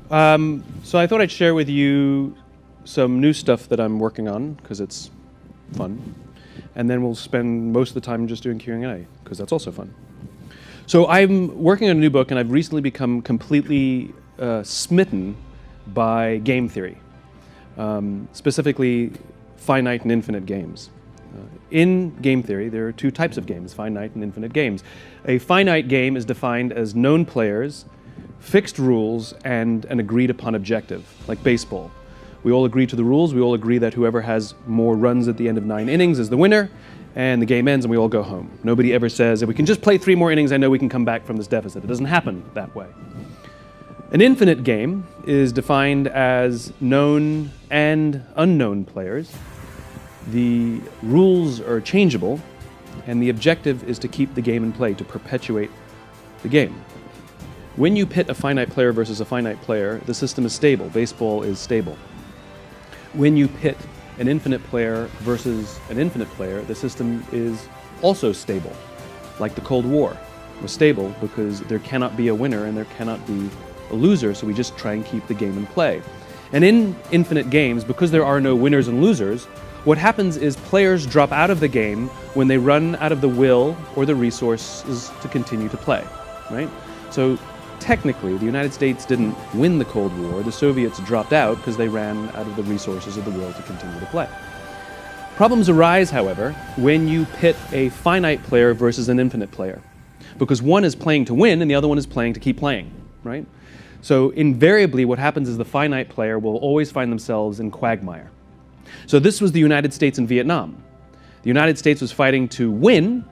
So I thought I'd share with you some new stuff that I'm working on, because it's fun. And then we'll spend most of the time just doing Q&A, because that's also fun. So I'm working on a new book, and I've recently become completely smitten by game theory, specifically finite and infinite games. In game theory, there are two types of games, finite and infinite games. A finite game is defined as known players, fixed rules, and an agreed upon objective, like baseball. We all agree to the rules, we all agree that whoever has more runs at the end of 9 innings is the winner, and the game ends and we all go home. Nobody ever says, if we can just play 3 more innings, I know we can come back from this deficit. It doesn't happen that way. An infinite game is defined as known and unknown players. The rules are changeable, and the objective is to keep the game in play, to perpetuate the game. When you pit a finite player versus a finite player, the system is stable. Baseball is stable. When you pit an infinite player versus an infinite player, the system is also stable. Like the Cold War was stable because there cannot be a winner and there cannot be a loser, so we just try and keep the game in play. And in infinite games, because there are no winners and losers, what happens is players drop out of the game when they run out of the will or the resources to continue to play, right? So technically, the United States didn't win the Cold War. The Soviets dropped out because they ran out of the resources of the will to continue to play. Problems arise, however, when you pit a finite player versus an infinite player, because one is playing to win and the other one is playing to keep playing, right? So invariably, what happens is the finite player will always find themselves in quagmire. So this was the United States in Vietnam. The United States was fighting to win,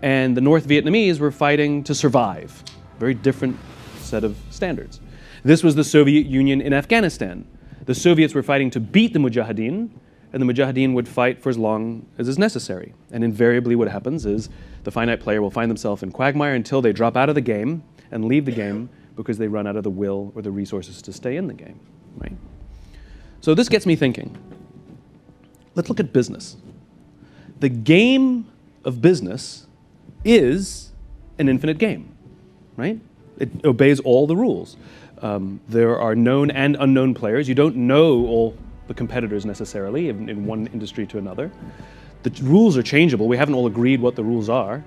and the North Vietnamese were fighting to survive. Very different set of standards. This was the Soviet Union in Afghanistan. The Soviets were fighting to beat the Mujahideen, and the Mujahideen would fight for as long as is necessary. And invariably what happens is the finite player will find themselves in quagmire until they drop out of the game and leave the game because they run out of the will or the resources to stay in the game, right? So this gets me thinking. Let's look at business. The game of business is an infinite game, right? It obeys all the rules. There are known and unknown players. You don't know all the competitors necessarily in one industry to another. The rules are changeable. We haven't all agreed what the rules are.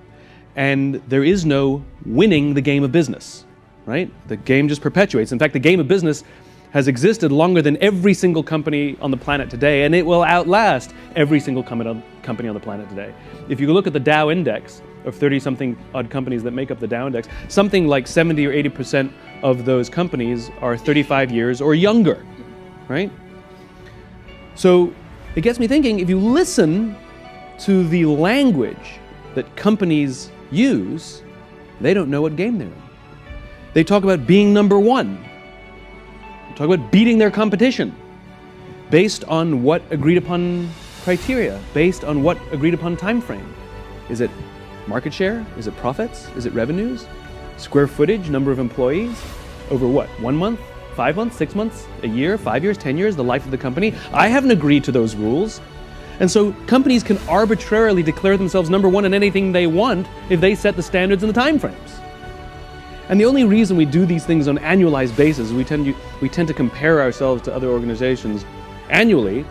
And there is no winning the game of business, right? The game just perpetuates. In fact, the game of business has existed longer than every single company on the planet today, and it will outlast every single company on the planet today. If you look at the Dow Index of 30-something odd companies that make up the Dow Index, something like 70 or 80% of those companies are 35 years or younger, right? So it gets me thinking, if you listen to the language that companies use, they don't know what game they're in. They talk about being number one. Talk about beating their competition based on what agreed upon criteria, based on what agreed upon time frame. Is it market share? Is it profits? Is it revenues? Square footage, number of employees? Over what? 1 month? 5 months? 6 months? A year? 5 years? 10 years? The life of the company? I haven't agreed to those rules. And so companies can arbitrarily declare themselves number one in anything they want if they set the standards and the time frames. And the only reason we do these things on an annualized basis, we tend to compare ourselves to other organizations annually,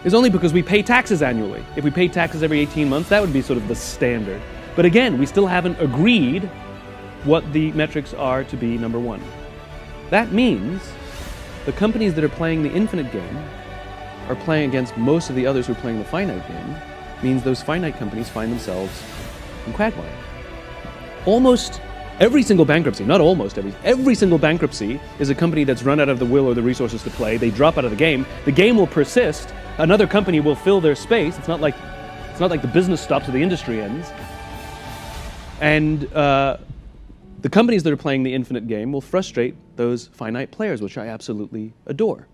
is only because we pay taxes annually. If we paid taxes every 18 months, that would be sort of the standard. But again, we still haven't agreed what the metrics are to be number one. That means the companies that are playing the infinite game are playing against most of the others who are playing the finite game, means those finite companies find themselves in quagmire. Almost every single bankruptcy, not almost every single bankruptcy is a company that's run out of the will or the resources to play. They drop out of the game will persist, another company will fill their space. It's not like the business stops or the industry ends. And the companies that are playing the infinite game will frustrate those finite players, which I absolutely adore.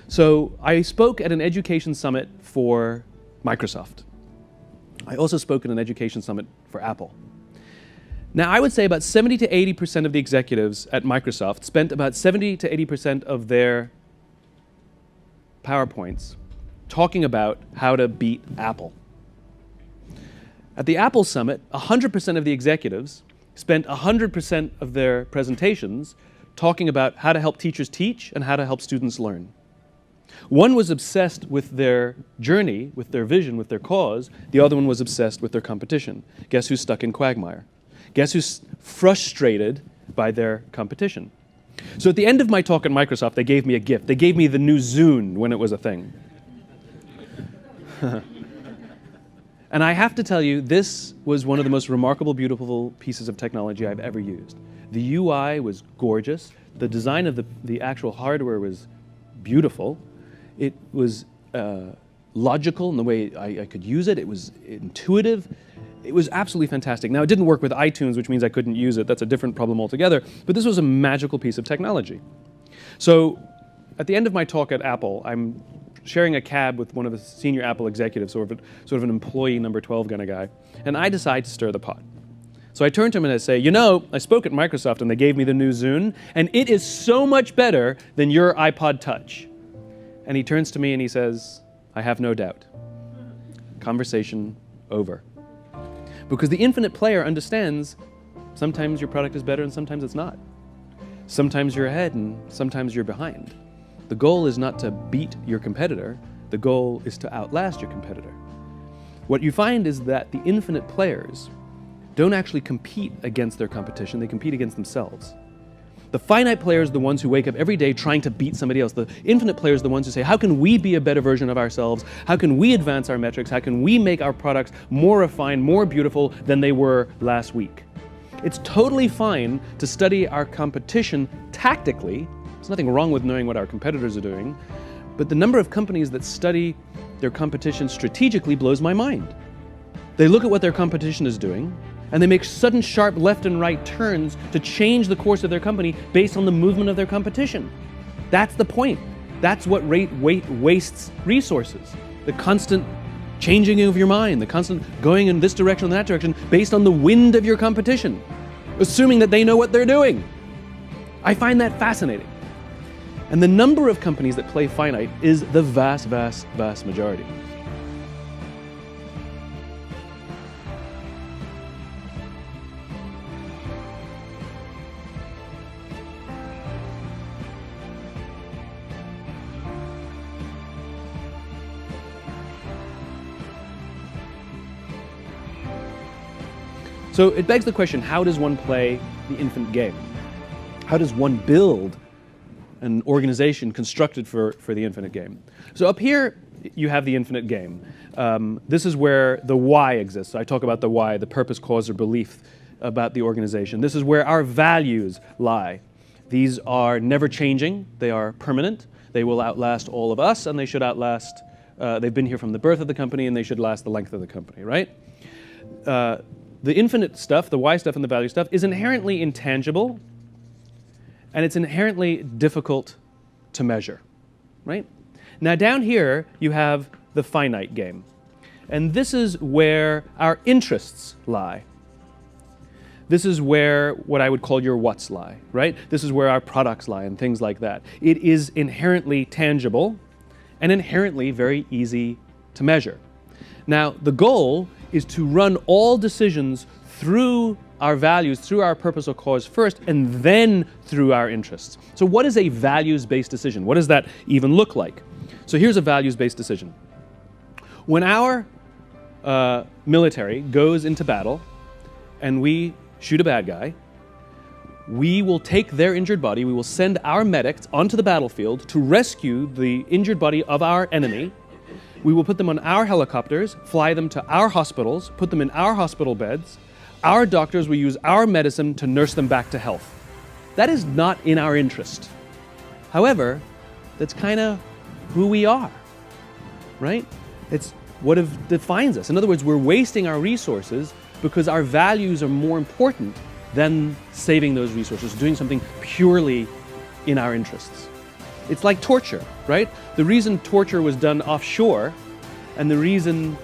So I spoke at an education summit for Microsoft. I also spoke at an education summit for Apple. Now, I would say about 70 to 80% of the executives at Microsoft spent about 70 to 80% of their PowerPoints talking about how to beat Apple. At the Apple Summit, 100% of the executives spent 100% of their presentations talking about how to help teachers teach and how to help students learn. One was obsessed with their journey, with their vision, with their cause. The other one was obsessed with their competition. Guess who's stuck in quagmire? Guess who's frustrated by their competition? So at the end of my talk at Microsoft, they gave me a gift. They gave me the new Zune when it was a thing. And I have to tell you, this was one of the most remarkable, beautiful pieces of technology I've ever used. The UI was gorgeous. The design of the actual hardware was beautiful. It was logical in the way I could use it. It was intuitive. It was absolutely fantastic. Now, it didn't work with iTunes, which means I couldn't use it. That's a different problem altogether. But this was a magical piece of technology. So at the end of my talk at Apple, I'm sharing a cab with one of the senior Apple executives, sort of an employee number 12 kind of guy, and I decide to stir the pot. So I turn to him and I say, you know, I spoke at Microsoft and they gave me the new Zune, and it is so much better than your iPod Touch. And he turns to me and he says, I have no doubt. Conversation over. Because the infinite player understands sometimes your product is better and sometimes it's not. Sometimes you're ahead and sometimes you're behind. The goal is not to beat your competitor. The goal is to outlast your competitor. What you find is that the infinite players don't actually compete against their competition. They compete against themselves. The finite players are the ones who wake up every day trying to beat somebody else. The infinite players are the ones who say, how can we be a better version of ourselves? How can we advance our metrics? How can we make our products more refined, more beautiful than they were last week? It's totally fine to study our competition tactically. There's nothing wrong with knowing what our competitors are doing. But the number of companies that study their competition strategically blows my mind. They look at what their competition is doing, and they make sudden, sharp left and right turns to change the course of their company based on the movement of their competition. That's the point. That's what wastes resources. The constant changing of your mind, the constant going in this direction and that direction based on the wind of your competition, assuming that they know what they're doing. I find that fascinating. And the number of companies that play finite is the vast, vast, vast majority. So it begs the question, how does one play the infinite game? How does one build an organization constructed for the infinite game? So up here, you have the infinite game. This is where the why exists. I talk about the why, the purpose, cause, or belief about the organization. This is where our values lie. These are never changing. They are permanent. They will outlast all of us, and they should outlast, they've been here from the birth of the company, and they should last the length of the company, right? The infinite stuff, the why stuff and the value stuff, is inherently intangible, and it's inherently difficult to measure, right? Now down here, you have the finite game. And this is where our interests lie. This is where what I would call your what's lie, right? This is where our products lie and things like that. It is inherently tangible and inherently very easy to measure. Now, the goal is to run all decisions through our values, through our purpose or cause first, and then through our interests. So what is a values-based decision? What does that even look like? So here's a values-based decision. When our military goes into battle and we shoot a bad guy, we will take their injured body, we will send our medics onto the battlefield to rescue the injured body of our enemy. We will put them on our helicopters, fly them to our hospitals, put them in our hospital beds. Our doctors will use our medicine to nurse them back to health. That is not in our interest. However, that's kind of who we are, right? It's what defines us. In other words, we're wasting our resources because our values are more important than saving those resources, doing something purely in our interests. It's like torture, right? The reason torture was done offshore and the reason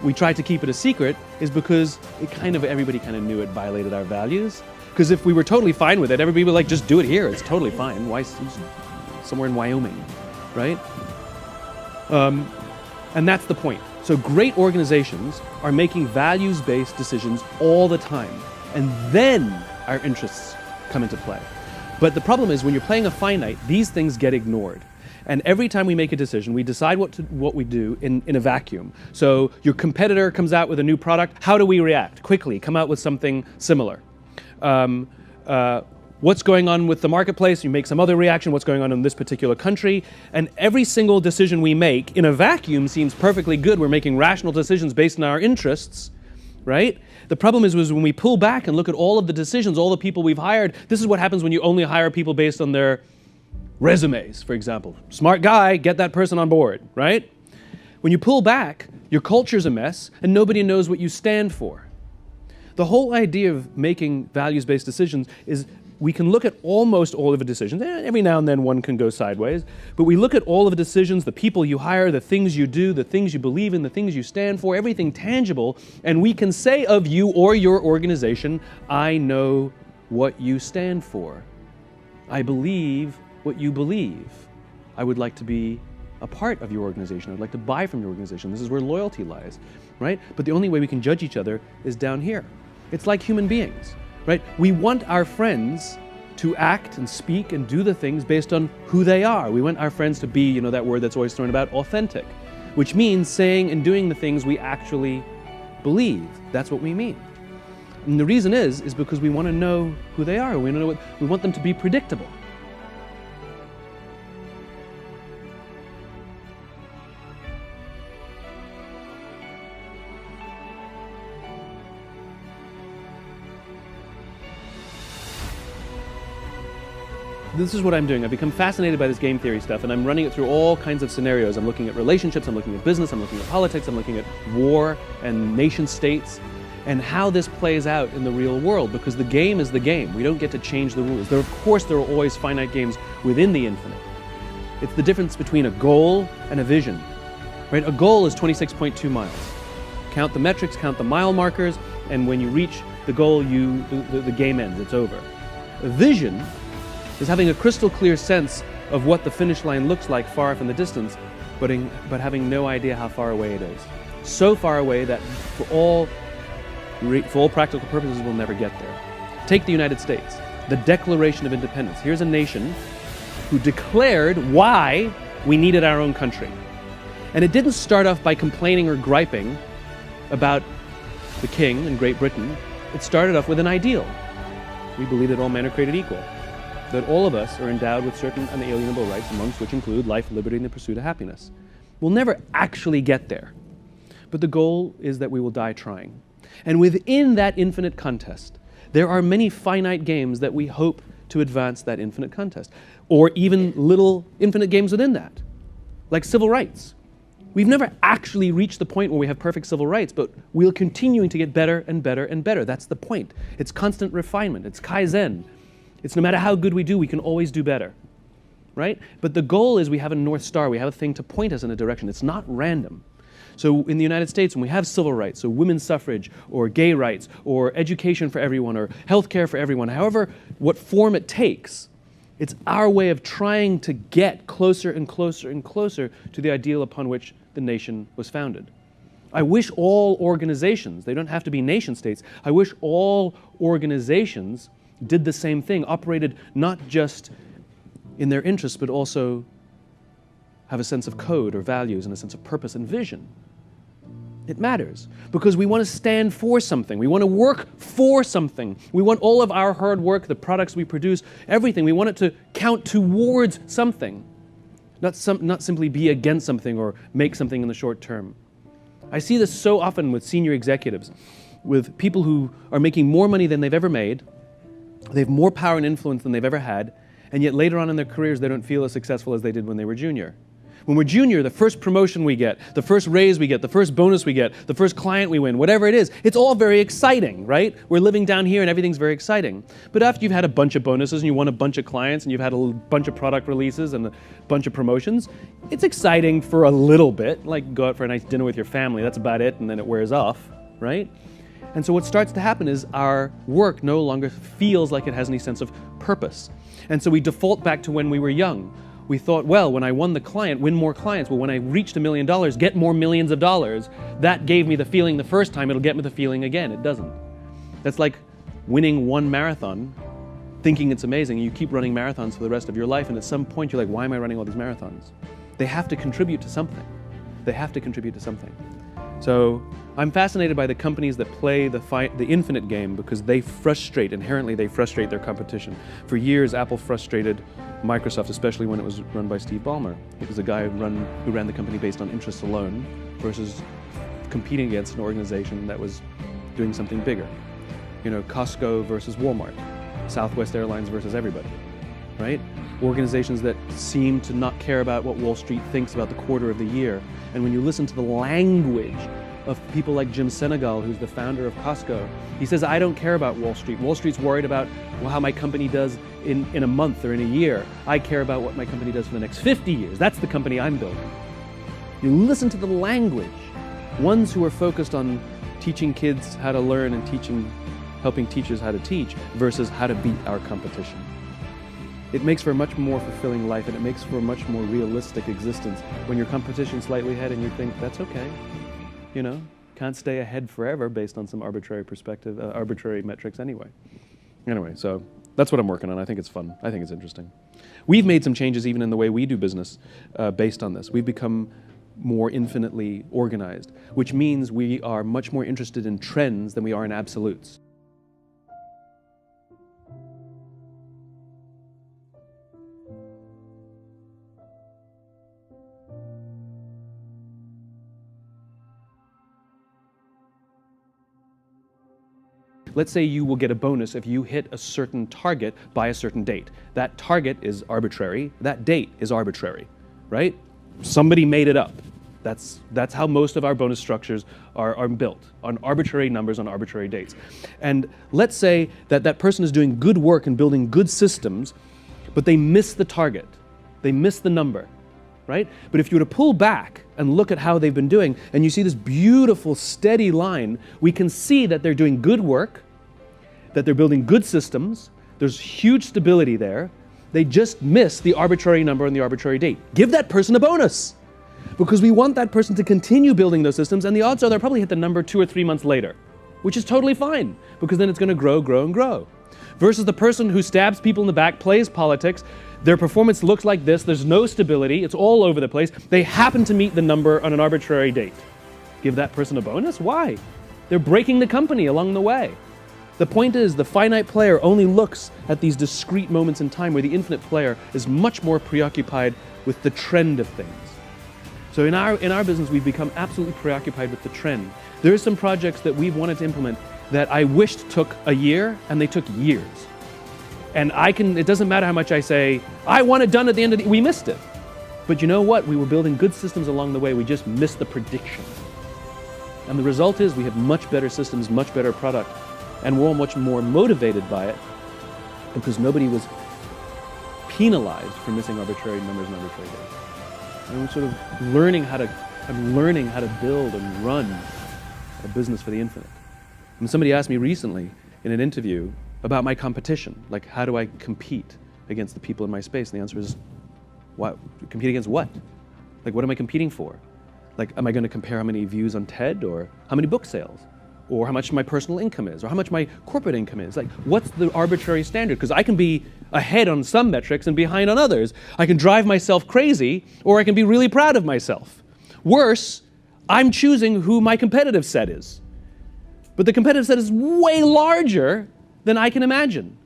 we tried to keep it a secret is because everybody kind of knew it violated our values. Because if we were totally fine with it, everybody would like, just do it here. It's totally fine. Why somewhere in Wyoming, right? And that's the point. So great organizations are making values-based decisions all the time. And then our interests come into play. But the problem is when you're playing a finite, these things get ignored. And every time we make a decision, we decide what we do in a vacuum. So your competitor comes out with a new product. How do we react? Quickly, come out with something similar. What's going on with the marketplace? You make some other reaction. What's going on in this particular country? And every single decision we make in a vacuum seems perfectly good. We're making rational decisions based on our interests, right? The problem is when we pull back and look at all of the decisions, all the people we've hired, this is what happens when you only hire people based on their resumes, for example. Smart guy, get that person on board, right? When you pull back, your culture's a mess and nobody knows what you stand for. The whole idea of making values-based decisions is we can look at almost all of the decisions. Every now and then one can go sideways, but we look at all of the decisions, the people you hire, the things you do, the things you believe in, the things you stand for, everything tangible, and we can say of you or your organization, I know what you stand for. I believe what you believe. I would like to be a part of your organization. I'd like to buy from your organization. This is where loyalty lies, right? But the only way we can judge each other is down here. It's like human beings. Right? We want our friends to act and speak and do the things based on who they are. We want our friends to be, that word that's always thrown about, authentic, which means saying and doing the things we actually believe. That's what we mean. And the reason is because we want to know who they are. We want them to be predictable. This is what I'm doing. I've become fascinated by this game theory stuff, and I'm running it through all kinds of scenarios. I'm looking at relationships, I'm looking at business, I'm looking at politics, I'm looking at war and nation states, and how this plays out in the real world, because the game is the game. We don't get to change the rules. Of course, there are always finite games within the infinite. It's the difference between a goal and a vision. Right? A goal is 26.2 miles. Count the metrics, count the mile markers, and when you reach the goal, the game ends, it's over. A vision is having a crystal clear sense of what the finish line looks like far off in the distance, but having no idea how far away it is. So far away that for all practical purposes we'll never get there. Take the United States, the Declaration of Independence. Here's a nation who declared why we needed our own country. And it didn't start off by complaining or griping about the king in Great Britain. It started off with an ideal. We believe that all men are created equal, that all of us are endowed with certain unalienable rights, amongst which include life, liberty, and the pursuit of happiness. We'll never actually get there, but the goal is that we will die trying. And within that infinite contest, there are many finite games that we hope to advance that infinite contest, or even little infinite games within that, like civil rights. We've never actually reached the point where we have perfect civil rights, but we're continuing to get better and better and better. That's the point. It's constant refinement. It's Kaizen. It's no matter how good we do, we can always do better, right? But the goal is we have a North Star. We have a thing to point us in a direction. It's not random. So in the United States, when we have civil rights, so women's suffrage, or gay rights, or education for everyone, or healthcare for everyone, however, what form it takes, it's our way of trying to get closer and closer and closer to the ideal upon which the nation was founded. I wish all organizations, they don't have to be nation states, I wish all organizations did the same thing, operated not just in their interests, but also have a sense of code or values and a sense of purpose and vision. It matters because we want to stand for something. We want to work for something. We want all of our hard work, the products we produce, everything, we want it to count towards something, not simply be against something or make something in the short term. I see this so often with senior executives, with people who are making more money than they've ever made. They have more power and influence than they've ever had, and yet later on in their careers they don't feel as successful as they did when they were junior. When we're junior, the first promotion we get, the first raise we get, the first bonus we get, the first client we win, whatever it is, it's all very exciting, right? We're living down here and everything's very exciting. But after you've had a bunch of bonuses and you won a bunch of clients and you've had a bunch of product releases and a bunch of promotions, it's exciting for a little bit, like go out for a nice dinner with your family, that's about it, and then it wears off, right? And so what starts to happen is our work no longer feels like it has any sense of purpose. And so we default back to when we were young. We thought, well, when I won the client, win more clients. Well, when I reached $1 million, get more millions of dollars. That gave me the feeling the first time, it'll get me the feeling again. It doesn't. That's like winning one marathon thinking it's amazing, and you keep running marathons for the rest of your life, and at some point you're like, why am I running all these marathons? They have to contribute to something. They have to contribute to something. So I'm fascinated by the companies that play the infinite game because inherently they frustrate their competition. For years, Apple frustrated Microsoft, especially when it was run by Steve Ballmer. It was a guy who ran the company based on interests alone versus competing against an organization that was doing something bigger. You know, Costco versus Walmart, Southwest Airlines versus everybody, right? Organizations that seem to not care about what Wall Street thinks about the quarter of the year. And when you listen to the language of people like Jim Senegal, who's the founder of Costco, he says, I don't care about Wall Street. Wall Street's worried about how my company does in a month or in a year. I care about what my company does for the next 50 years. That's the company I'm building. You listen to the language. Ones who are focused on teaching kids how to learn and helping teachers how to teach versus how to beat our competition. It makes for a much more fulfilling life, and it makes for a much more realistic existence when your competition's slightly ahead and you think, that's okay. You know, can't stay ahead forever based on some arbitrary perspective, arbitrary metrics anyway. Anyway, so that's what I'm working on. I think it's fun. I think it's interesting. We've made some changes even in the way we do business based on this. We've become more infinitely organized, which means we are much more interested in trends than we are in absolutes. Let's say you will get a bonus if you hit a certain target by a certain date. That target is arbitrary, that date is arbitrary, right? Somebody made it up. That's how most of our bonus structures are built, on arbitrary numbers on arbitrary dates. And let's say that person is doing good work and building good systems, but they miss the target, they miss the number, right? But if you were to pull back and look at how they've been doing, and you see this beautiful, steady line, we can see that they're doing good work, that they're building good systems, there's huge stability there, they just miss the arbitrary number on the arbitrary date. Give that person a bonus, because we want that person to continue building those systems, and the odds are they'll probably hit the number 2 or 3 months later, which is totally fine, because then it's going to grow, grow, and grow. Versus the person who stabs people in the back, plays politics, their performance looks like this, there's no stability, it's all over the place, they happen to meet the number on an arbitrary date. Give that person a bonus? Why? They're breaking the company along the way. The point is, the finite player only looks at these discrete moments in time, where the infinite player is much more preoccupied with the trend of things. So in our business, we've become absolutely preoccupied with the trend. There are some projects that we've wanted to implement that I wished took a year, and they took years. And it doesn't matter how much I say, I want it done at the end of we missed it. But you know what? We were building good systems along the way, we just missed the prediction. And the result is we have much better systems, much better product, and we're all much more motivated by it because nobody was penalized for missing arbitrary numbers and arbitrary dates. And I'm sort of learning how to build and run a business for the infinite. And somebody asked me recently in an interview about my competition, like how do I compete against the people in my space? And the answer is, what? Compete against what? Like, what am I competing for? Like, am I going to compare how many views on TED, or how many book sales, or how much my personal income is, or how much my corporate income is? Like, what's the arbitrary standard? Because I can be ahead on some metrics and behind on others. I can drive myself crazy, or I can be really proud of myself. Worse, I'm choosing who my competitive set is. But the competitive set is way larger than I can imagine.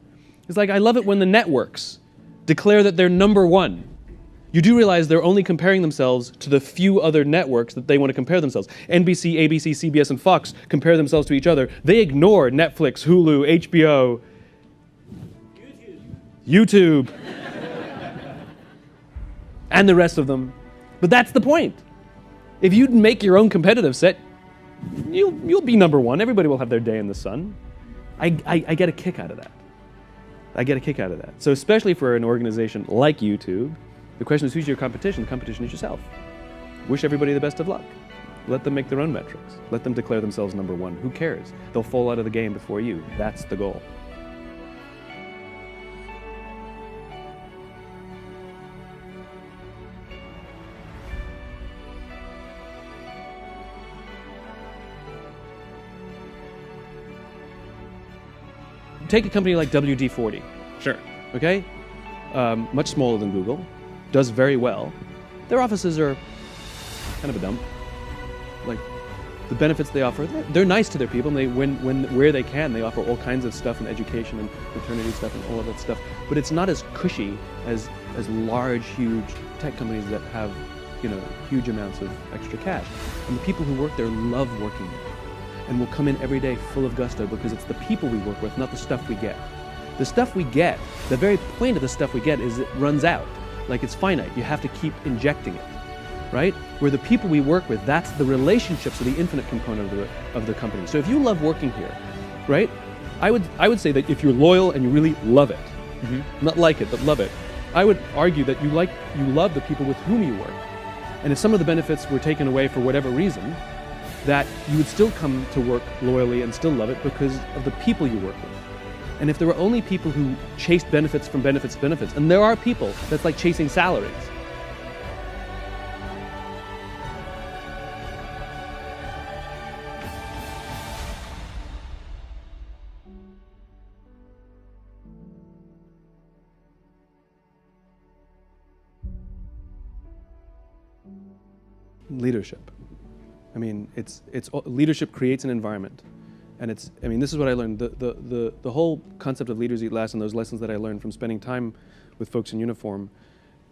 It's like, I love it when the networks declare that they're number one. You do realize they're only comparing themselves to the few other networks that they want to compare themselves. NBC, ABC, CBS, and Fox compare themselves to each other. They ignore Netflix, Hulu, HBO, YouTube, and the rest of them. But that's the point. If you make your own competitive set, you'll be number one. Everybody will have their day in the sun. I get a kick out of that. I get a kick out of that. So especially for an organization like YouTube, the question is, who's your competition? The competition is yourself. Wish everybody the best of luck. Let them make their own metrics. Let them declare themselves number one. Who cares? They'll fall out of the game before you. That's the goal. Take a company like WD-40. Sure. Okay? Much smaller than Google, does very well. Their offices are kind of a dump. Like, the benefits they offer, they're nice to their people, and they, where they can, they offer all kinds of stuff and education and maternity stuff and all of that stuff. But it's not as cushy as large, huge tech companies that have, huge amounts of extra cash. And the people who work there love working there, and will come in every day full of gusto because it's the people we work with, not the stuff we get. The stuff we get, the very point of the stuff we get is it runs out. Like, it's finite. You have to keep injecting it. Right? Where the people we work with, that's the relationships, or the infinite component of the company. So if you love working here, right? I would say that if you're loyal and you really love it, not like it, but love it, I would argue that you love the people with whom you work. And if some of the benefits were taken away for whatever reason, that you would still come to work loyally and still love it because of the people you work with. And if there were only people who chased benefits from benefits to benefits, and there are people that's like chasing salaries. Leadership. I mean, leadership creates an environment, and this is what I learned. The whole concept of leaders eat last, and those lessons that I learned from spending time with folks in uniform,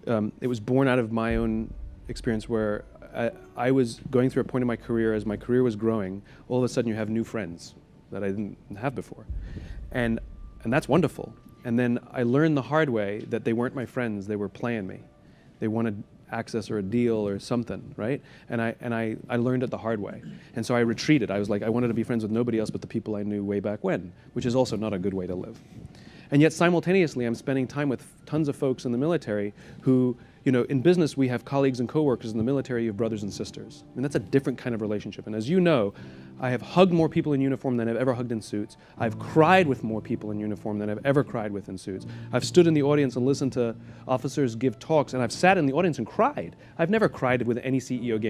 it was born out of my own experience where I was going through a point in my career. As my career was growing, all of a sudden you have new friends that I didn't have before, and that's wonderful. And then I learned the hard way that they weren't my friends; they were playing me. They wanted access or a deal or something, right? And I learned it the hard way. And so I retreated. I was like, I wanted to be friends with nobody else but the people I knew way back when, which is also not a good way to live. And yet simultaneously, I'm spending time with tons of folks in the military who, in business, we have colleagues and coworkers. In the military, you have brothers and sisters. And that's a different kind of relationship. And as you know, I have hugged more people in uniform than I've ever hugged in suits. I've cried with more people in uniform than I've ever cried with in suits. I've stood in the audience and listened to officers give talks, and I've sat in the audience and cried. I've never cried with any CEO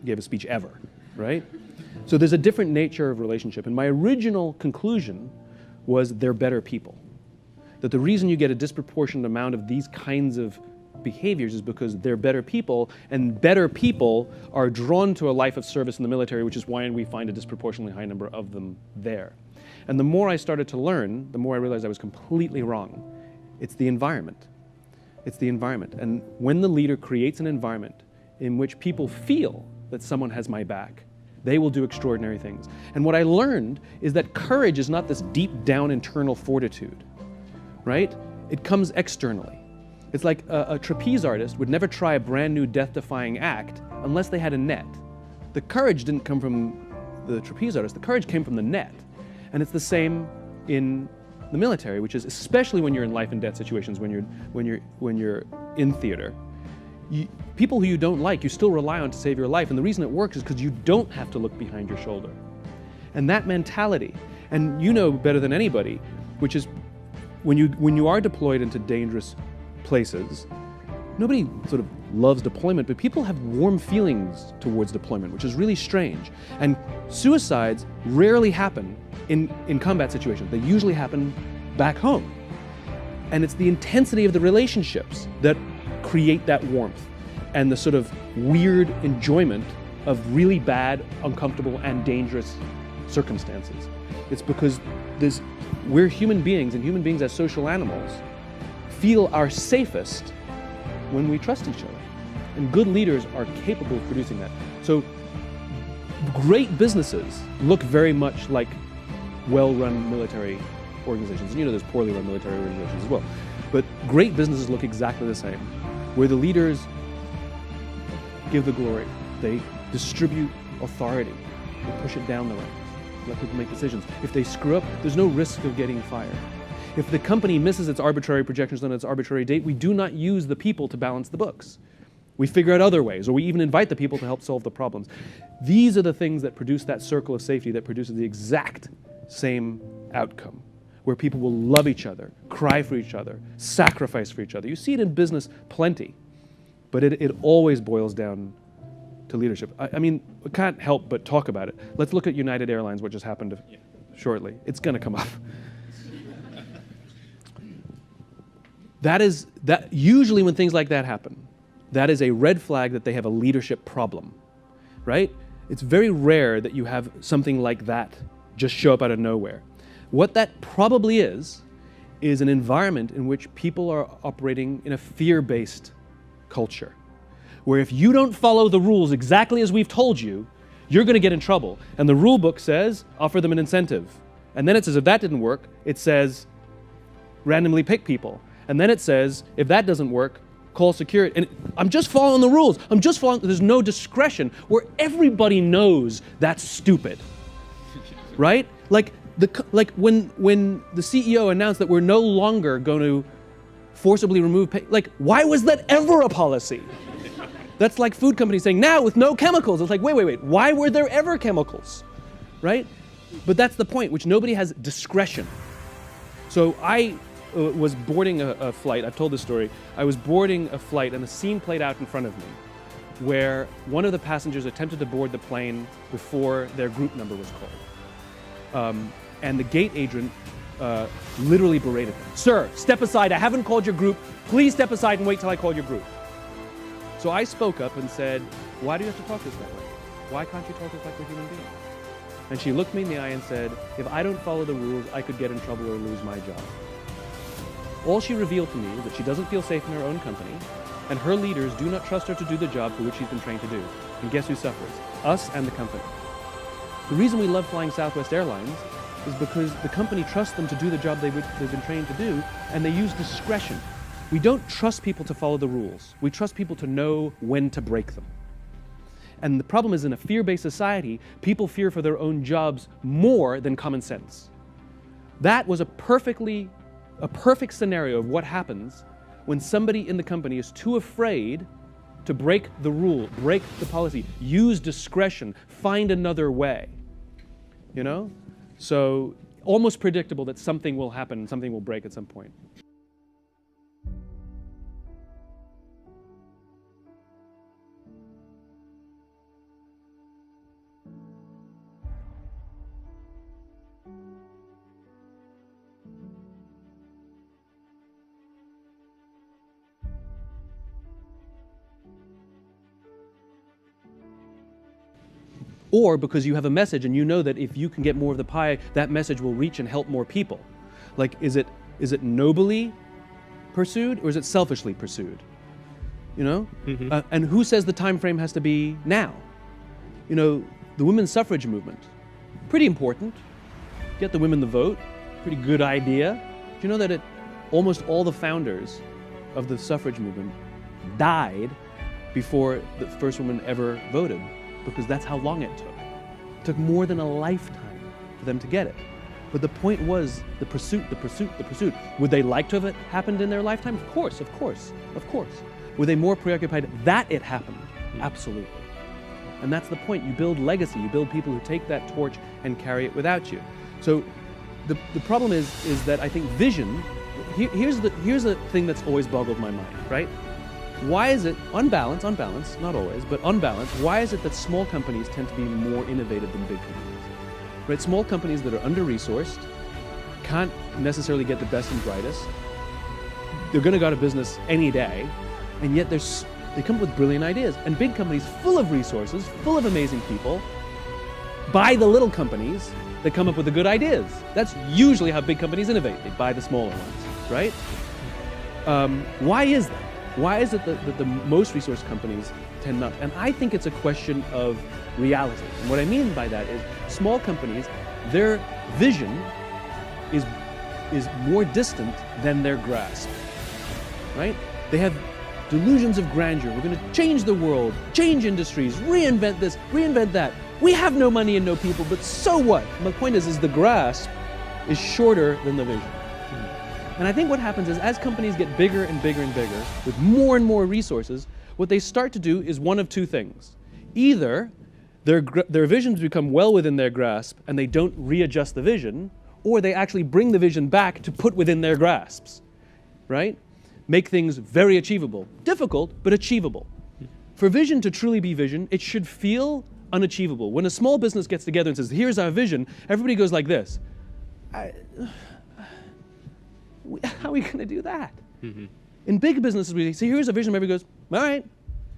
gave a speech ever, right? So there's a different nature of relationship. And my original conclusion was they're better people. That the reason you get a disproportionate amount of these kinds of behaviors is because they're better people, and better people are drawn to a life of service in the military, which is why we find a disproportionately high number of them there. And the more I started to learn, the more I realized I was completely wrong. It's the environment. It's the environment. And when the leader creates an environment in which people feel that someone has my back, they will do extraordinary things. And what I learned is that courage is not this deep down internal fortitude, right? It comes externally. It's like a trapeze artist would never try a brand new death-defying act unless they had a net. The courage didn't come from the trapeze artist, the courage came from the net. And it's the same in the military, which is especially when you're in life and death situations, when you're in theater. People who you don't like, you still rely on to save your life. And the reason it works is because you don't have to look behind your shoulder. And that mentality, and you know better than anybody, which is when you are deployed into dangerous places, nobody sort of loves deployment, but people have warm feelings towards deployment, which is really strange. And suicides rarely happen in combat situations. They usually happen back home. And it's the intensity of the relationships that create that warmth and the sort of weird enjoyment of really bad, uncomfortable, and dangerous circumstances. It's because we're human beings, and human beings as social animals feel our safest when we trust each other. And good leaders are capable of producing that. So great businesses look very much like well-run military organizations. And there's poorly run military organizations as well. But great businesses look exactly the same, where the leaders give the glory. They distribute authority. They push it down the ranks. Let people make decisions. If they screw up, there's no risk of getting fired. If the company misses its arbitrary projections on its arbitrary date, we do not use the people to balance the books. We figure out other ways, or we even invite the people to help solve the problems. These are the things that produce that circle of safety that produces the exact same outcome, where people will love each other, cry for each other, sacrifice for each other. You see it in business plenty, but it always boils down to leadership. I mean, we can't help but talk about it. Let's look at United Airlines, what just happened shortly. It's going to come up. that usually when things like that happen, that is a red flag that they have a leadership problem, right? It's very rare that you have something like that just show up out of nowhere. What that probably is an environment in which people are operating in a fear-based culture, where if you don't follow the rules exactly as we've told you, you're going to get in trouble. And the rule book says, offer them an incentive. And then it says, if that didn't work, it says, randomly pick people. And then it says, if that doesn't work, call security. And I'm just following the rules. There's no discretion, where everybody knows that's stupid, right? Like when the CEO announced that we're no longer going to forcibly remove like, why was that ever a policy? That's like food companies saying, now with no chemicals. It's like, wait, why were there ever chemicals, right? But that's the point, which nobody has discretion. So I was boarding a flight. I've told this story. I was boarding a flight and a scene played out in front of me where one of the passengers attempted to board the plane before their group number was called. And the gate agent literally berated them. Sir, step aside. I haven't called your group. Please step aside and wait till I call your group. So I spoke up and said, why do you have to talk to us that way? Why can't you talk to us like we're human beings? And she looked me in the eye and said, if I don't follow the rules, I could get in trouble or lose my job. All she revealed to me is that she doesn't feel safe in her own company, and her leaders do not trust her to do the job for which she's been trained to do. And guess who suffers? Us and the company. The reason we love flying Southwest Airlines is because the company trusts them to do the job they've been trained to do, and they use discretion. We don't trust people to follow the rules. We trust people to know when to break them. And the problem is, in a fear-based society, people fear for their own jobs more than common sense. That was a perfect scenario of what happens when somebody in the company is too afraid to break the rule, break the policy, use discretion, find another way. You know? So almost predictable that something will happen, something will break at some point. Or because you have a message and you know that if you can get more of the pie, that message will reach and help more people. Like, is it nobly pursued or is it selfishly pursued? You know? Mm-hmm. And who says the time frame has to be now? You know, the women's suffrage movement, pretty important. Get the women the vote, pretty good idea. Do you know that almost all the founders of the suffrage movement died before the first woman ever voted? Because that's how long it took. It took more than a lifetime for them to get it. But the point was the pursuit. Would they like to have it happened in their lifetime? Of course. Were they more preoccupied that it happened? Absolutely. And that's the point. You build legacy. You build people who take that torch and carry it without you. So the problem is that I think vision, here's the thing that's always boggled my mind, right? Why is it, on balance, not always, but on balance, why is it that small companies tend to be more innovative than big companies? Right? Small companies that are under-resourced, can't necessarily get the best and brightest, they're going to go out of business any day, and yet they come up with brilliant ideas. And big companies full of resources, full of amazing people, buy the little companies that come up with the good ideas. That's usually how big companies innovate. They buy the smaller ones, right? Why is that? Why is it that the most resource companies tend not? And I think it's a question of reality. And what I mean by that is small companies, their vision is more distant than their grasp, right? They have delusions of grandeur. We're going to change the world, change industries, reinvent this, reinvent that. We have no money and no people, but so what? My point is the grasp is shorter than the vision. And I think what happens is as companies get bigger and bigger and bigger, with more and more resources, what they start to do is one of two things. Either their visions become well within their grasp and they don't readjust the vision, or they actually bring the vision back to put within their grasps, right? Make things very achievable. Difficult, but achievable. For vision to truly be vision, it should feel unachievable. When a small business gets together and says, here's our vision, everybody goes like this. How are we going to do that? In big businesses, we say, here's a vision, everybody goes, all right,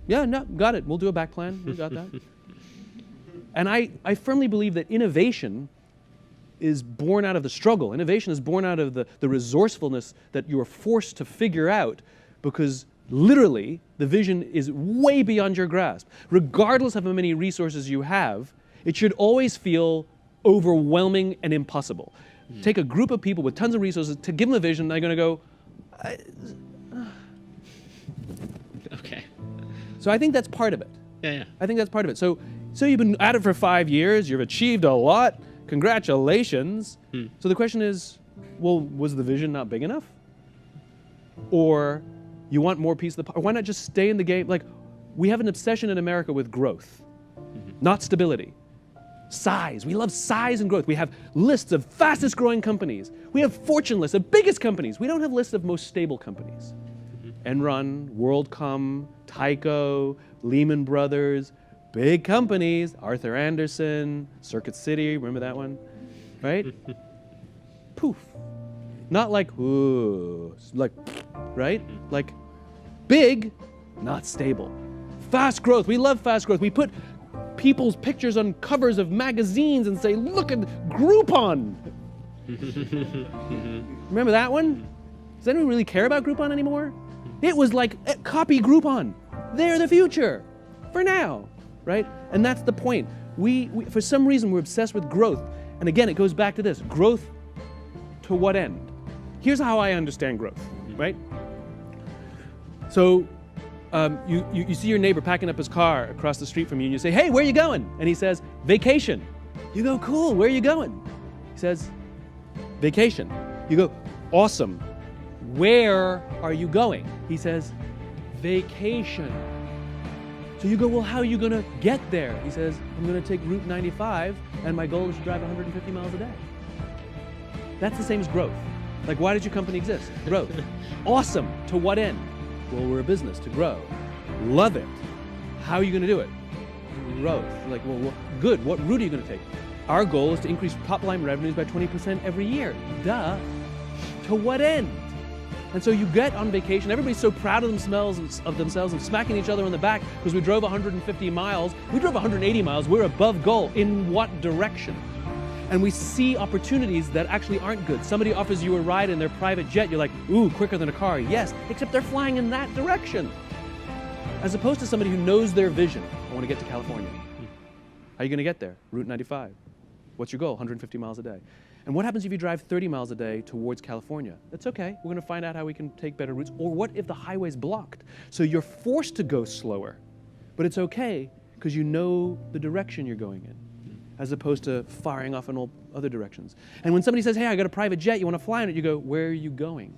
yeah, no, got it, we'll do a back plan, we got that. And I firmly believe that innovation is born out of the struggle. Innovation is born out of the resourcefulness that you are forced to figure out, because literally the vision is way beyond your grasp. Regardless of how many resources you have, it should always feel overwhelming and impossible. Take a group of people with tons of resources, to give them a vision, they're going to go, Okay. So I think that's part of it. Yeah. I think that's part of it. So you've been at it for 5 years, you've achieved a lot, congratulations. So the question is, well, was the vision not big enough? Or you want more piece of the pie? Or why not just stay in the game? Like, we have an obsession in America with growth, not stability. Size. We love size and growth. We have lists of fastest growing companies. We have fortune lists of biggest companies. We don't have lists of most stable companies. Enron, WorldCom, Tyco, Lehman Brothers, big companies, Arthur Andersen, Circuit City, remember that one? Right? Poof. Not like, ooh, like, right? Like, big, not stable. Fast growth. We love fast growth. We put people's pictures on covers of magazines and say, look at Groupon. Remember that one? Does anyone really care about Groupon anymore? It was like, copy Groupon. They're the future for now, right? And that's the point. We for some reason, we're obsessed with growth. And again, it goes back to this, growth to what end? Here's how I understand growth, right? So you see your neighbor packing up his car across the street from you, and you say, hey, where are you going? And he says, vacation. You go, cool, where are you going? He says, vacation. You go, awesome. Where are you going? He says, vacation. So you go, well, how are you going to get there? He says, I'm going to take Route 95, and my goal is to drive 150 miles a day. That's the same as growth. Like, why did your company exist? Growth. Awesome. To what end? Well, we're a business to grow. Love it. How are you going to do it? Growth. Like, well, good. What route are you going to take? Our goal is to increase top-line revenues by 20% every year. Duh. To what end? And so you get on vacation, everybody's so proud of themselves and smacking each other on the back because we drove 150 miles. We drove 180 miles. We're above goal. In what direction? And we see opportunities that actually aren't good. Somebody offers you a ride in their private jet. You're like, ooh, quicker than a car. Yes, except they're flying in that direction. As opposed to somebody who knows their vision. I want to get to California. How are you going to get there? Route 95. What's your goal? 150 miles a day. And what happens if you drive 30 miles a day towards California? That's okay. We're going to find out how we can take better routes. Or what if the highway's blocked? So you're forced to go slower. But it's okay because you know the direction you're going in, as opposed to firing off in all other directions. And when somebody says, hey, I got a private jet, you want to fly on it? You go, where are you going?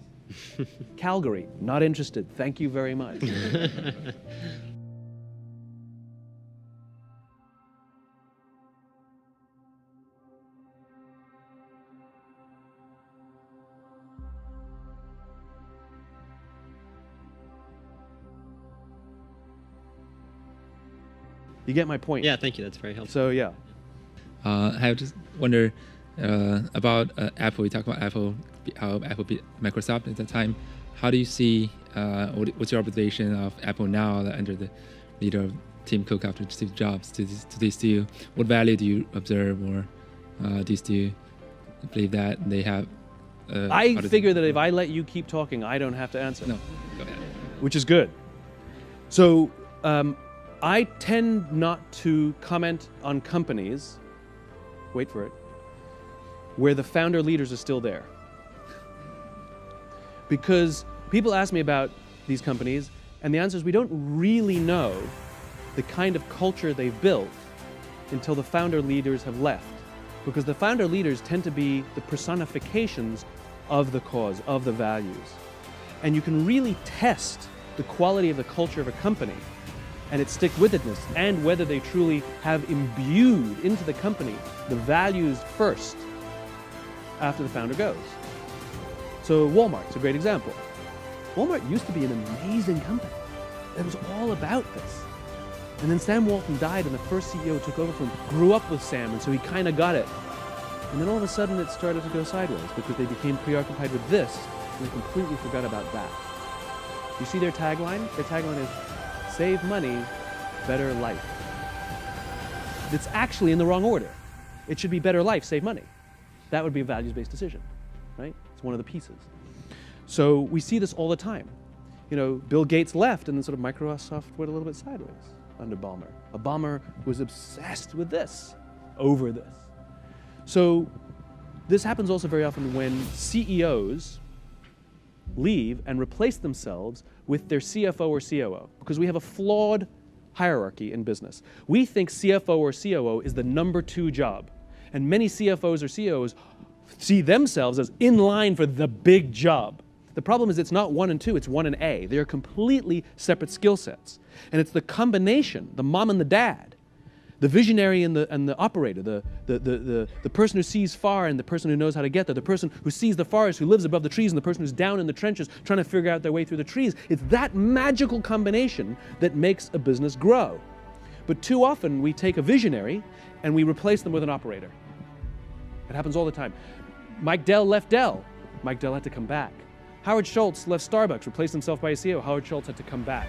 Calgary. Not interested. Thank you very much. You get my point? Yeah, thank you. That's very helpful. So, yeah. I just wonder about Apple. We talked about Apple, how Apple beat Microsoft at that time. How do you see, what's your observation of Apple now under the leader of Tim Cook after Steve Jobs? Do they still, what value do you observe, or do you still believe that they have? I figure that if I let you keep talking, I don't have to answer. No, go ahead. Which is good. So, I tend not to comment on companies, wait for it, where the founder leaders are still there. Because people ask me about these companies, and the answer is we don't really know the kind of culture they've built until the founder leaders have left. Because the founder leaders tend to be the personifications of the cause, of the values. And you can really test the quality of the culture of a company and its stick-with-itness, and whether they truly have imbued into the company the values first after the founder goes. So Walmart's a great example. Walmart used to be an amazing company. It was all about this. And then Sam Walton died, and the first CEO took over from him, grew up with Sam, and so he kind of got it. And then all of a sudden it started to go sideways because they became preoccupied with this, and they completely forgot about that. You see their tagline? Their tagline is, save money, better life. It's actually in the wrong order. It should be better life, save money. That would be a values-based decision, right? It's one of the pieces. So we see this all the time. You know, Bill Gates left and then sort of Microsoft went a little bit sideways under Ballmer. Ballmer was obsessed with this, over this. So this happens also very often when CEOs leave and replace themselves with their CFO or COO, because we have a flawed hierarchy in business. We think CFO or COO is the number 2 job, and many CFOs or COOs see themselves as in line for the big job. The problem is it's not 1 and 2, it's 1 and A. They are completely separate skill sets. And it's the combination, the mom and the dad, the visionary and the operator, the person who sees far and the person who knows how to get there, the person who sees the forest, who lives above the trees, and the person who's down in the trenches trying to figure out their way through the trees. It's that magical combination that makes a business grow. But too often we take a visionary and we replace them with an operator. It happens all the time. Mike Dell left Dell. Mike Dell had to come back. Howard Schultz left Starbucks, replaced himself by a CEO. Howard Schultz had to come back.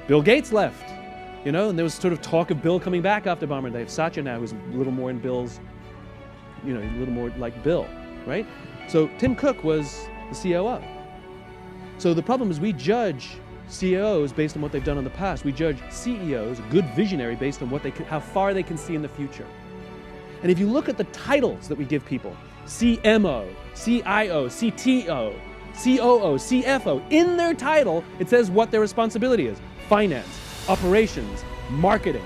Bill Gates left, you know, and there was sort of talk of Bill coming back after Ballmer. They have Satya now, who's a little more in Bill's, you know, a little more like Bill, right? So Tim Cook was the COO. So the problem is we judge CEOs based on what they've done in the past. We judge CEOs, a good visionary, based on how far they can see in the future. And if you look at the titles that we give people, CMO, CIO, CTO, COO, CFO, in their title, it says what their responsibility is. Finance, operations, marketing.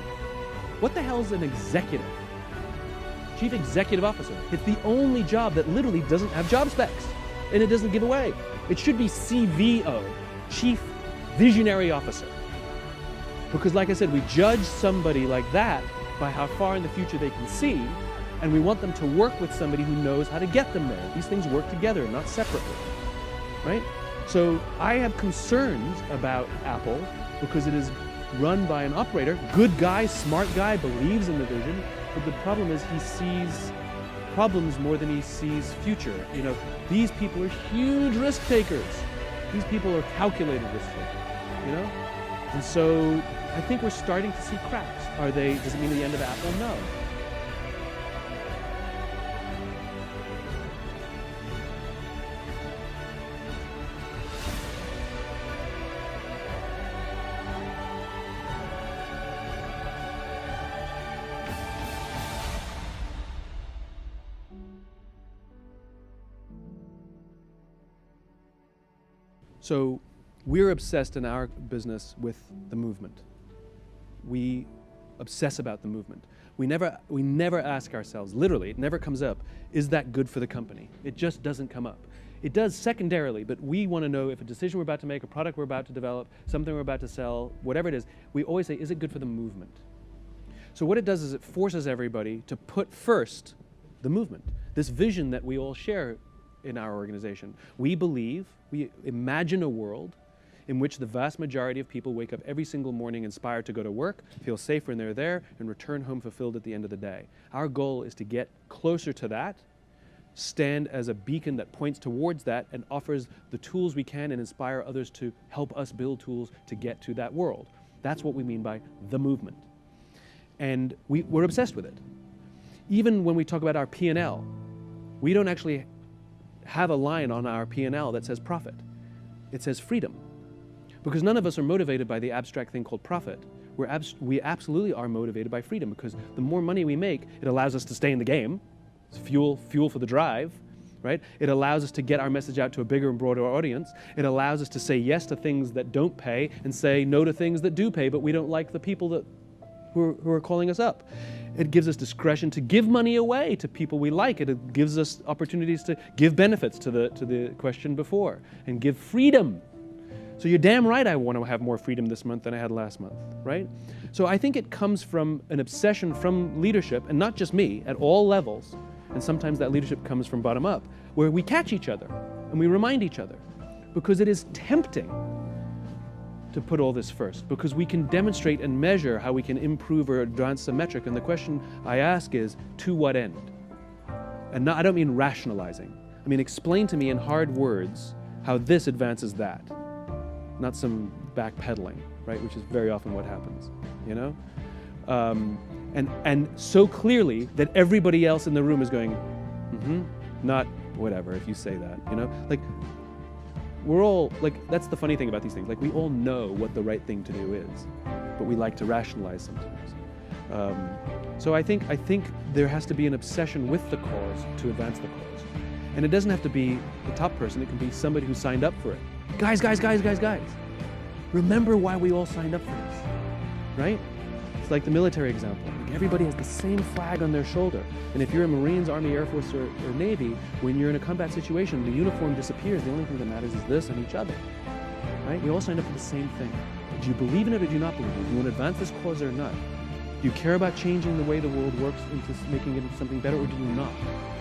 What the hell is an executive? Chief Executive Officer. It's the only job that literally doesn't have job specs, and it doesn't give away. It should be CVO, Chief Visionary Officer. Because like I said, we judge somebody like that by how far in the future they can see, and we want them to work with somebody who knows how to get them there. These things work together, not separately, right? So I have concerns about Apple because it is run by an operator, good guy, smart guy, believes in the vision, but the problem is he sees problems more than he sees future. You know, these people are huge risk takers. These people are calculated risk takers, you know? And so I think we're starting to see cracks. Does it mean the end of Apple? No. So we're obsessed in our business with the movement. We obsess about the movement. We never ask ourselves, literally, it never comes up, is that good for the company? It just doesn't come up. It does secondarily, but we want to know if a decision we're about to make, a product we're about to develop, something we're about to sell, whatever it is, we always say, is it good for the movement? So what it does is it forces everybody to put first the movement, this vision that we all share in our organization. We imagine a world in which the vast majority of people wake up every single morning inspired to go to work, feel safe when they're there, and return home fulfilled at the end of the day. Our goal is to get closer to that, stand as a beacon that points towards that and offers the tools we can and inspire others to help us build tools to get to that world. That's what we mean by the movement. And we're obsessed with it. Even when we talk about our P&L, we don't actually have a line on our P&L that says profit. It says freedom. Because none of us are motivated by the abstract thing called profit. We absolutely are motivated by freedom, because the more money we make, it allows us to stay in the game. It's fuel for the drive, right? It allows us to get our message out to a bigger and broader audience. It allows us to say yes to things that don't pay and say no to things that do pay, but we don't like the people who are calling us up. It gives us discretion to give money away to people we like. It gives us opportunities to give benefits to the question before, and give freedom. So you're damn right I want to have more freedom this month than I had last month, right? So I think it comes from an obsession from leadership, and not just me, at all levels, and sometimes that leadership comes from bottom up, where we catch each other and we remind each other, because it is tempting to put all this first, because we can demonstrate and measure how we can improve or advance the metric. And the question I ask is, to what end? And I don't mean rationalizing. I mean, explain to me in hard words how this advances that. not some backpedaling, right? Which is very often what happens, you know? And so clearly that everybody else in the room is going, not whatever, if you say that, you know? Like, we're all, like, that's the funny thing about these things. Like, we all know what the right thing to do is, but we like to rationalize sometimes. So I think there has to be an obsession with the cause to advance the cause. And it doesn't have to be the top person, it can be somebody who signed up for it. Guys, remember why we all signed up for this, right? It's like the military example. Like, everybody has the same flag on their shoulder. And if you're a Marines, Army, Air Force, or Navy, when you're in a combat situation, the uniform disappears. The only thing that matters is this and each other, right? We all signed up for the same thing. Do you believe in it or do you not believe in it? Do you want to advance this cause or not? Do you care about changing the way the world works into making it into something better, or do you not?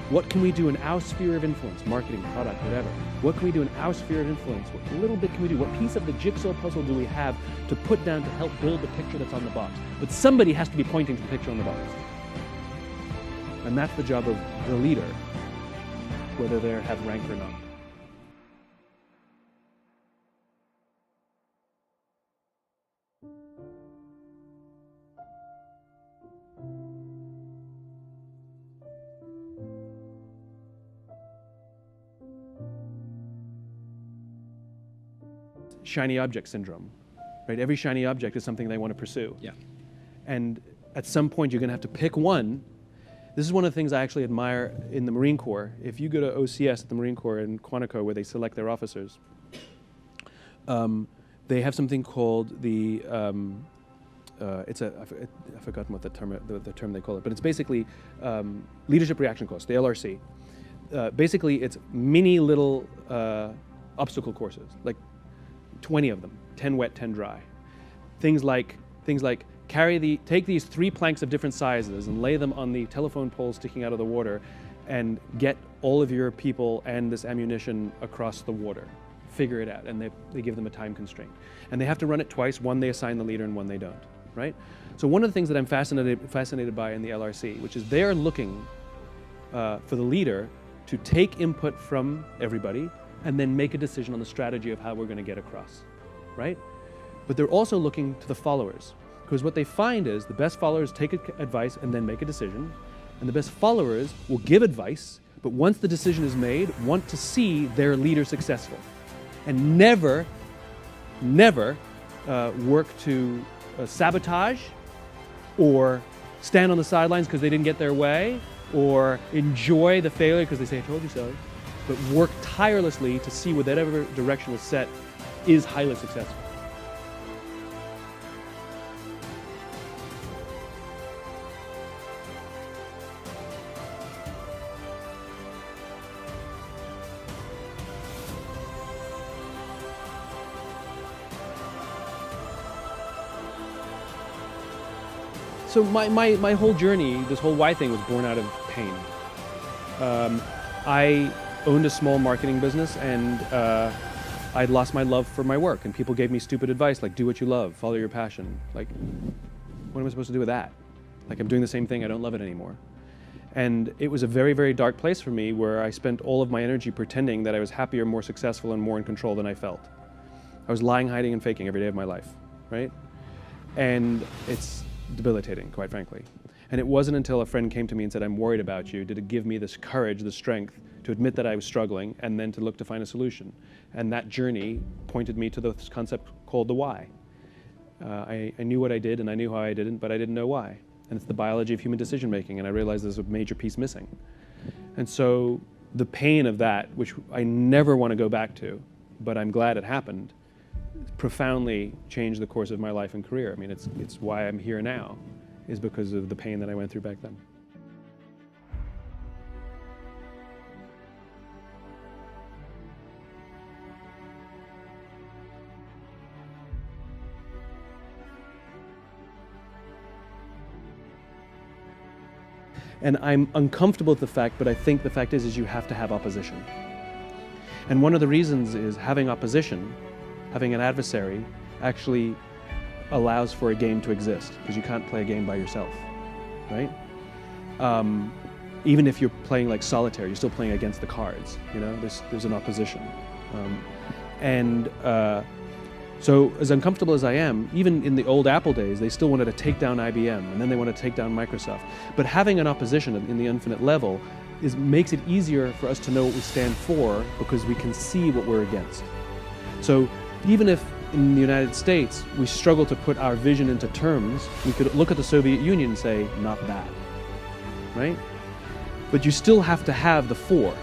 What can we do in our sphere of influence, marketing, product, whatever? What can we do in our sphere of influence? What little bit can we do? What piece of the jigsaw puzzle do we have to put down to help build the picture that's on the box? But somebody has to be pointing to the picture on the box. And that's the job of the leader, whether they have rank or not. Shiny object syndrome, right? Every shiny object is something they want to pursue. Yeah. And at some point you're going to have to pick one. This is one of the things I actually admire in the Marine Corps. If you go to OCS at the Marine Corps in Quantico, where they select their officers, they have something called the, I've forgotten what the term they call it, but it's basically leadership reaction course, the LRC. Basically, it's mini little obstacle courses, like 20 of them, 10 wet, 10 dry. Things like take these 3 planks of different sizes and lay them on the telephone poles sticking out of the water and get all of your people and this ammunition across the water. Figure it out, and they give them a time constraint. And they have to run it twice, one they assign the leader and one they don't, right? So one of the things that I'm fascinated by in the LRC, which is they're looking for the leader to take input from everybody and then make a decision on the strategy of how we're going to get across, right? But they're also looking to the followers, because what they find is the best followers take advice and then make a decision, and the best followers will give advice, but once the decision is made, want to see their leader successful, and never work to sabotage or stand on the sidelines because they didn't get their way, or enjoy the failure because they say, I told you so, but work tirelessly to see whatever direction was set is highly successful. So my whole journey, this whole why thing, was born out of pain. I owned a small marketing business, and I'd lost my love for my work, and people gave me stupid advice like, do what you love, follow your passion. Like, what am I supposed to do with that? Like, I'm doing the same thing, I don't love it anymore. And it was a very, very dark place for me, where I spent all of my energy pretending that I was happier, more successful, and more in control than I felt. I was lying, hiding, and faking every day of my life, right? And it's debilitating, quite frankly. And it wasn't until a friend came to me and said, I'm worried about you, did it give me this courage, the strength to admit that I was struggling, and then to look to find a solution. And that journey pointed me to this concept called the why. I knew what I did and I knew how I didn't, but I didn't know why. And it's the biology of human decision making, and I realized there's a major piece missing. And so the pain of that, which I never want to go back to, but I'm glad it happened, profoundly changed the course of my life and career. I mean, it's why I'm here now, is because of the pain that I went through back then. And I'm uncomfortable with the fact, but I think the fact is you have to have opposition. And one of the reasons is having opposition, having an adversary, actually allows for a game to exist, because you can't play a game by yourself, right? Even if you're playing like solitaire, you're still playing against the cards, you know? There's an opposition. So as uncomfortable as I am, even in the old Apple days, they still wanted to take down IBM, and then they want to take down Microsoft. But having an opposition in the infinite level makes it easier for us to know what we stand for, because we can see what we're against. So even if in the United States we struggle to put our vision into terms, we could look at the Soviet Union and say, not that, right? But you still have to have the for.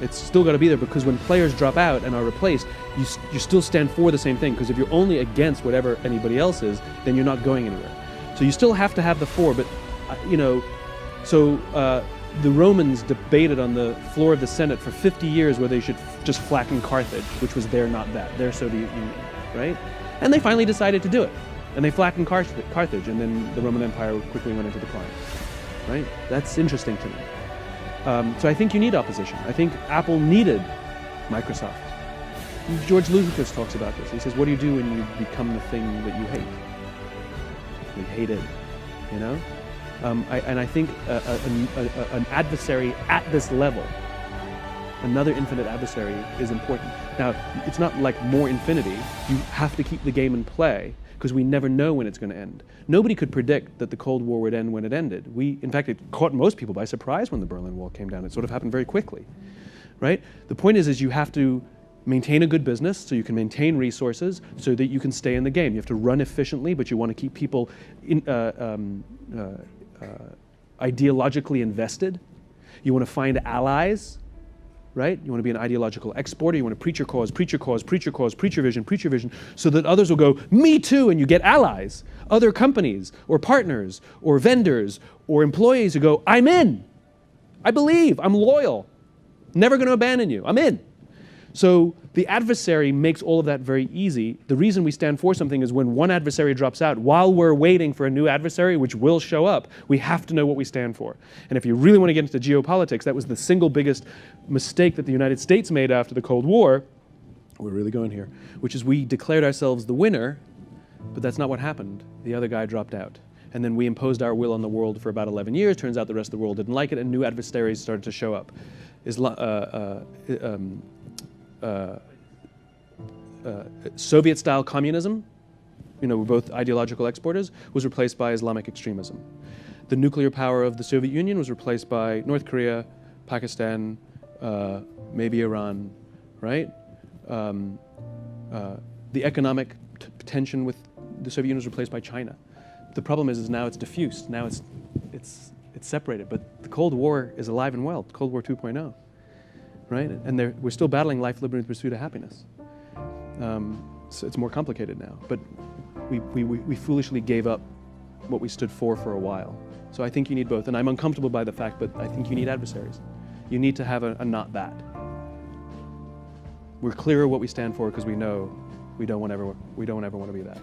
It's still got to be there, because when players drop out and are replaced, you still stand for the same thing, because if you're only against whatever anybody else is, then you're not going anywhere. So you still have to have the for, but the Romans debated on the floor of the Senate for 50 years whether they should just flatten Carthage, which was their not that, their Soviet Union, right? And they finally decided to do it. And they flattened Carthage, and then the Roman Empire quickly went into decline, right? That's interesting to me. So I think you need opposition. I think Apple needed Microsoft. George Lucas talks about this. He says, what do you do when you become the thing that you hate? We hate it, you know? I think an adversary at this level, another infinite adversary, is important. Now, it's not like more infinity. You have to keep the game in play, because we never know when it's going to end. Nobody could predict that the Cold War would end when it ended. In fact, it caught most people by surprise when the Berlin Wall came down. It sort of happened very quickly, right? The point is you have to maintain a good business so you can maintain resources so that you can stay in the game. You have to run efficiently, but you want to keep people ideologically invested. You want to find allies, right? You want to be an ideological exporter. You want to preach your cause, preach your cause, preach your cause, preach your vision, so that others will go, me too, and you get allies, other companies or partners or vendors or employees who go, I'm in. I believe, I'm loyal, never going to abandon you, I'm in. So the adversary makes all of that very easy. The reason we stand for something is when one adversary drops out, while we're waiting for a new adversary, which will show up, we have to know what we stand for. And if you really want to get into geopolitics, that was the single biggest mistake that the United States made after the Cold War. We're really going here, which is we declared ourselves the winner, but that's not what happened. The other guy dropped out. And then we imposed our will on the world for about 11 years. Turns out the rest of the world didn't like it, and new adversaries started to show up. Soviet-style communism, we're both ideological exporters, was replaced by Islamic extremism. The nuclear power of the Soviet Union was replaced by North Korea, Pakistan, maybe Iran, right? The economic tension with the Soviet Union was replaced by China. The problem is now it's diffused. Now it's separated. But the Cold War is alive and well. Cold War 2.0. Right? And we're still battling life, liberty, and the pursuit of happiness. So it's more complicated now. But we foolishly gave up what we stood for a while. So I think you need both. And I'm uncomfortable by the fact, but I think you need adversaries. You need to have a not that. We're clearer what we stand for because we know we don't ever want to be that.